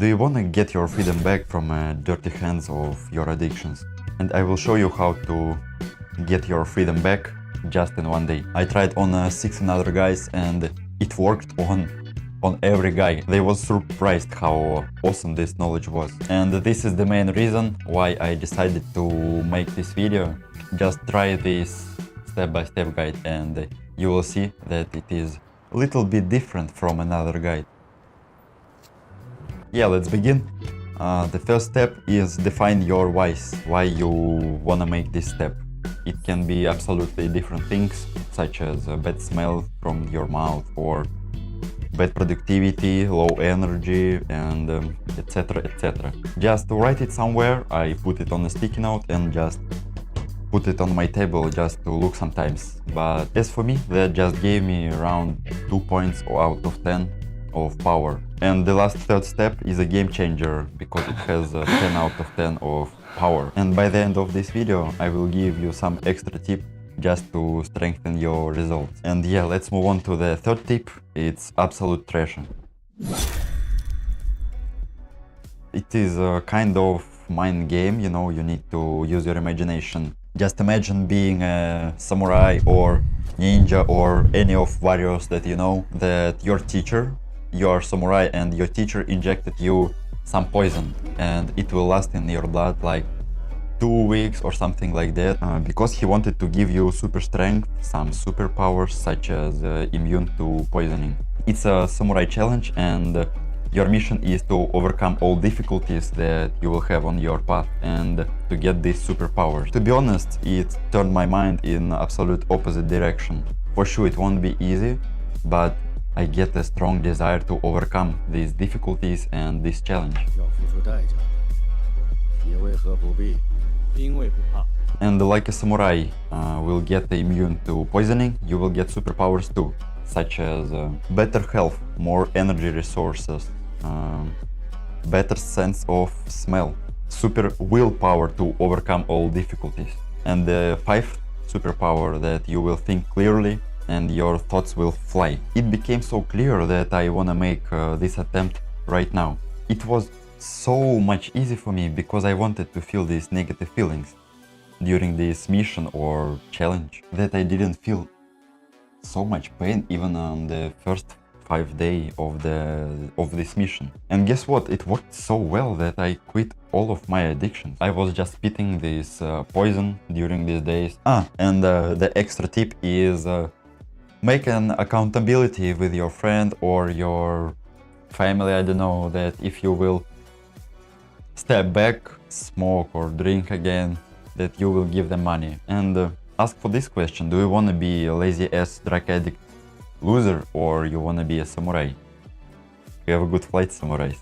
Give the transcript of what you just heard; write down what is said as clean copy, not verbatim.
Do you wanna get your freedom back from dirty hands of your addictions? And I will show you how to get your freedom back just in one day. I tried on 6 other guys and it worked on every guy. They was surprised how awesome this knowledge was. And this is the main reason why I decided to make this video. Just try this step-by-step guide and you will see that it is a little bit different from another guide. Yeah, let's begin. The first step is define your whys, why you wanna make this step. It can be absolutely different things, such as a bad smell from your mouth or bad productivity, low energy, and etc. etc. Just write it somewhere. I put it on a sticky note and just put it on my table just to look sometimes. But as for me, that just gave me around 2 points out of 10 of power. And the last third step is a game changer because it has a 10 out of 10 of power. And by the end of this video, I will give you some extra tip just to strengthen your results. And yeah, let's move on to the third tip. It's absolute trashing. It is a kind of mind game, you know, you need to use your imagination. Just imagine being a samurai or ninja or any of warriors that you know, that your teacher, your samurai and your teacher injected you some poison and it will last in your blood like 2 weeks or something like that, because he wanted to give you super strength, some superpowers such as immune to poisoning. It's a samurai challenge and your mission is to overcome all difficulties that you will have on your path and to get these superpowers. To be honest, it turned my mind in absolute opposite direction. For sure it won't be easy, but I get a strong desire to overcome these difficulties and this challenge. And like a samurai will get immune to poisoning, you will get superpowers too, such as better health, more energy resources, better sense of smell, super willpower to overcome all difficulties. And the 5th superpower that you will think clearly and your thoughts will fly. It became so clear that I wanna make this attempt right now. It was so much easy for me because I wanted to feel these negative feelings during this mission or challenge, that I didn't feel so much pain even on the first 5 days of this mission. And guess what? It worked so well that I quit all of my addictions. I was just spitting this poison during these days. And the extra tip is make an accountability with your friend or your family, I don't know, that if you will step back, smoke or drink again, that you will give them money. And ask for this question: do you want to be a lazy ass drug addict loser or you want to be a samurai? You have a good flight, samurais.